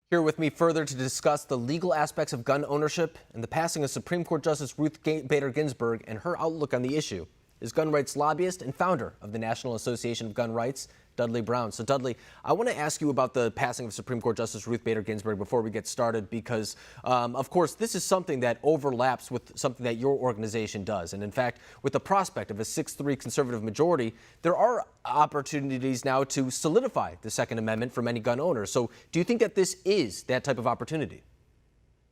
Here with me further to discuss the legal aspects of gun ownership and the passing of Supreme Court Justice Ruth Bader Ginsburg and her outlook on the issue is gun rights lobbyist and founder of the National Association of Gun Rights, Dudley Brown. So Dudley, I want to ask you about the passing of Supreme Court Justice Ruth Bader Ginsburg before we get started because, of course, this is something that overlaps with something that your organization does. And in fact, with the prospect of a 6-3 conservative majority, there are opportunities now to solidify the Second Amendment for many gun owners. So do you think that this is that type of opportunity?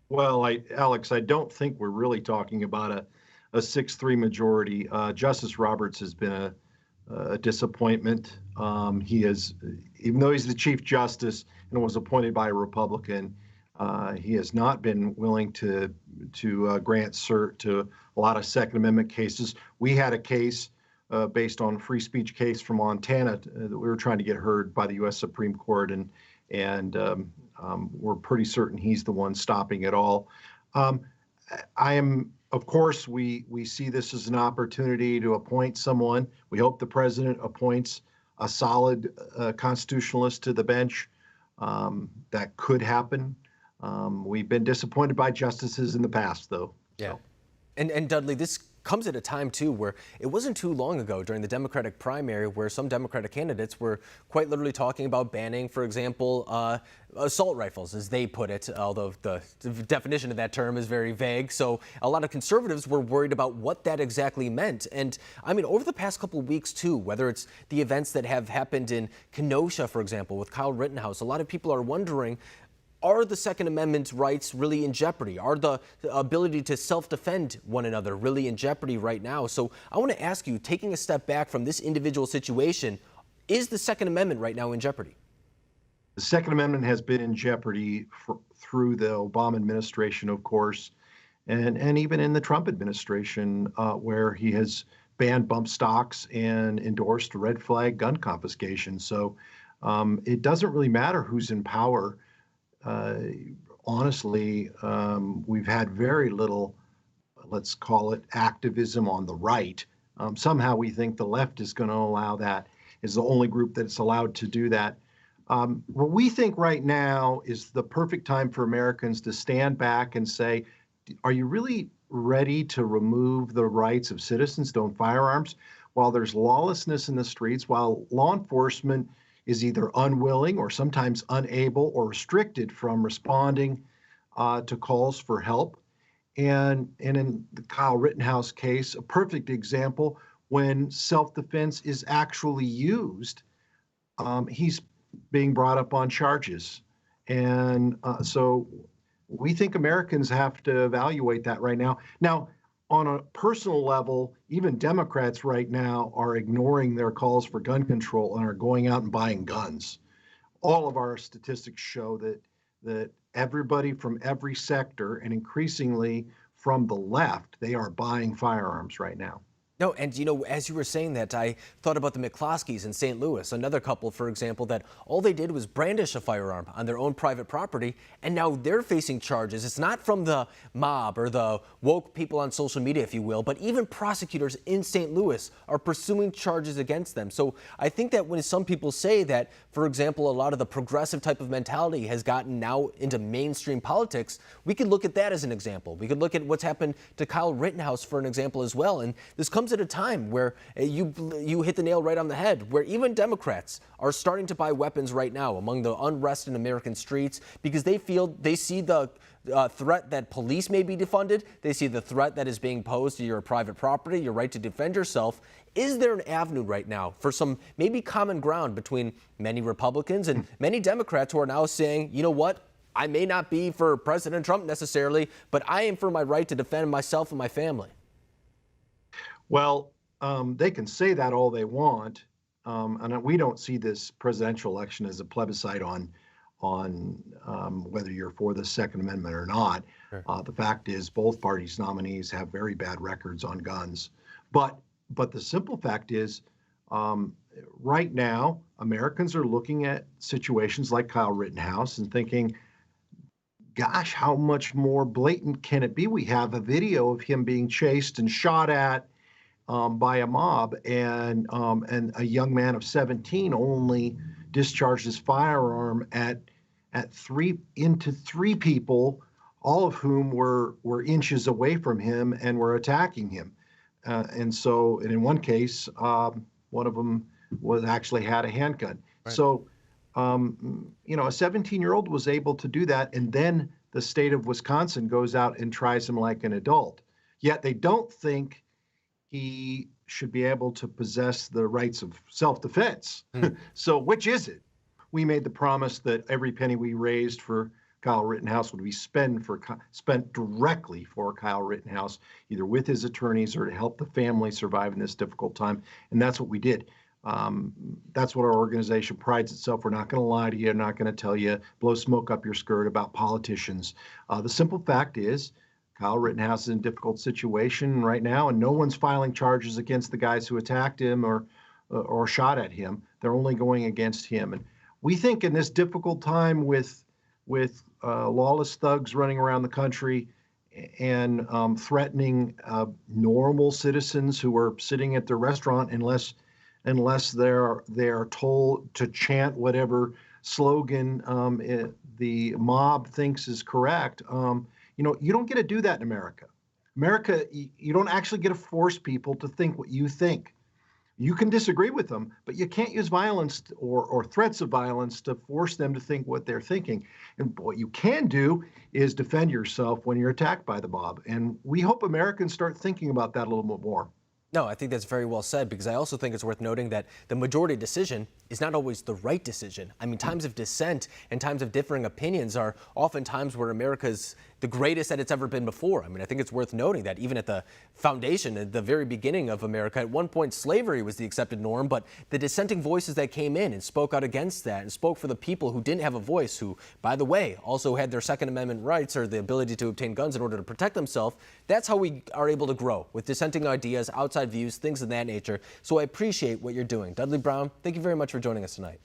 Well, Alex, I don't think we're really talking about a 6-3 majority. Justice Roberts has been a disappointment. He is, even though he's the Chief Justice and was appointed by a Republican, he has not been willing to grant cert to a lot of Second Amendment cases. We had a case based on a free speech case from Montana that we were trying to get heard by the U.S. Supreme Court, and we're pretty certain he's the one stopping it all. Of course, we see this as an opportunity to appoint someone. We hope the president appoints a solid constitutionalist to the bench. That could happen. We've been disappointed by justices in the past, though. Yeah. So. And Dudley, this comes at a time, too, where it wasn't too long ago during the Democratic primary where some Democratic candidates were quite literally talking about banning, for example, assault rifles, as they put it, although the definition of that term is very vague. So a lot of conservatives were worried about what that exactly meant. And I mean, over the past couple of weeks, too, whether it's the events that have happened in Kenosha, for example, with Kyle Rittenhouse, a lot of people are wondering, are the Second Amendment rights really in jeopardy? Are the ability to self-defend one another really in jeopardy right now? So I want to ask you, taking a step back from this individual situation, is the Second Amendment right now in jeopardy? The Second Amendment has been in jeopardy through the Obama administration, of course, and even in the Trump administration, where he has banned bump stocks and endorsed red flag gun confiscation. So it doesn't really matter who's in power. Honestly, we've had very little, let's call it, activism on the right. Somehow we think the left is going to allow that, is the only group that's allowed to do that. What we think right now is the perfect time for Americans to stand back and say, are you really ready to remove the rights of citizens to own firearms? While there's lawlessness in the streets, while law enforcement is either unwilling or sometimes unable or restricted from responding to calls for help. And in the Kyle Rittenhouse case, a perfect example, when self-defense is actually used, he's being brought up on charges. And so we think Americans have to evaluate that right now. Now, on a personal level, even Democrats right now are ignoring their calls for gun control and are going out and buying guns. All of our statistics show that everybody from every sector, and increasingly from the left, they are buying firearms right now. No, and you know, as you were saying that, I thought about the McCloskeys in St. Louis, another couple, for example, that all they did was brandish a firearm on their own private property, and now they're facing charges. It's not from the mob or the woke people on social media, if you will, but even prosecutors in St. Louis are pursuing charges against them. So I think that when some people say that, for example, a lot of the progressive type of mentality has gotten now into mainstream politics, we could look at that as an example. We could look at what's happened to Kyle Rittenhouse for an example as well. And this comes at a time where you hit the nail right on the head, where even Democrats are starting to buy weapons right now among the unrest in American streets because they see the threat that police may be defunded. They see the threat that is being posed to your private property, your right to defend yourself. Is there an avenue right now for some maybe common ground between many Republicans and many Democrats who are now saying, you know what, I may not be for President Trump necessarily, but I am for my right to defend myself and my family? Well, they can say that all they want, and we don't see this presidential election as a plebiscite on whether you're for the Second Amendment or not. Sure. The fact is, both parties' nominees have very bad records on guns. But the simple fact is, right now, Americans are looking at situations like Kyle Rittenhouse and thinking, gosh, how much more blatant can it be? We have a video of him being chased and shot at by a mob, and a young man of 17 only discharged his firearm at into three people, all of whom were inches away from him and were attacking him. And in one case, one of them actually had a handgun. Right. So, a 17-year-old was able to do that, and then the state of Wisconsin goes out and tries him like an adult. Yet they don't think he should be able to possess the rights of self-defense. So which is it? We made the promise that every penny we raised for Kyle Rittenhouse would be spent directly for Kyle Rittenhouse, either with his attorneys or to help the family survive in this difficult time. And that's what we did. That's what our organization prides itself. We're not going to lie to you. I'm not going to tell you, blow smoke up your skirt about politicians. The simple fact is, Kyle Rittenhouse is in a difficult situation right now, and no one's filing charges against the guys who attacked him or shot at him. They're only going against him. And we think in this difficult time with lawless thugs running around the country and threatening normal citizens who are sitting at their restaurant unless they're told to chant whatever slogan the mob thinks is correct. You don't get to do that in America. You don't actually get to force people to think what you think. You can disagree with them, but you can't use violence or threats of violence to force them to think what they're thinking. And what you can do is defend yourself when you're attacked by the mob. And we hope Americans start thinking about that a little bit more. No, I think that's very well said, because I also think it's worth noting that the majority decision is not always the right decision. I mean, times of dissent and times of differing opinions are often times where America's the greatest that it's ever been before. I mean, I think it's worth noting that even at the foundation, at the very beginning of America, at one point slavery was the accepted norm, but the dissenting voices that came in and spoke out against that and spoke for the people who didn't have a voice, who, by the way, also had their Second Amendment rights or the ability to obtain guns in order to protect themselves, that's how we are able to grow, with dissenting ideas, outside views, things of that nature. So I appreciate what you're doing. Dudley Brown, thank you very much for joining us tonight.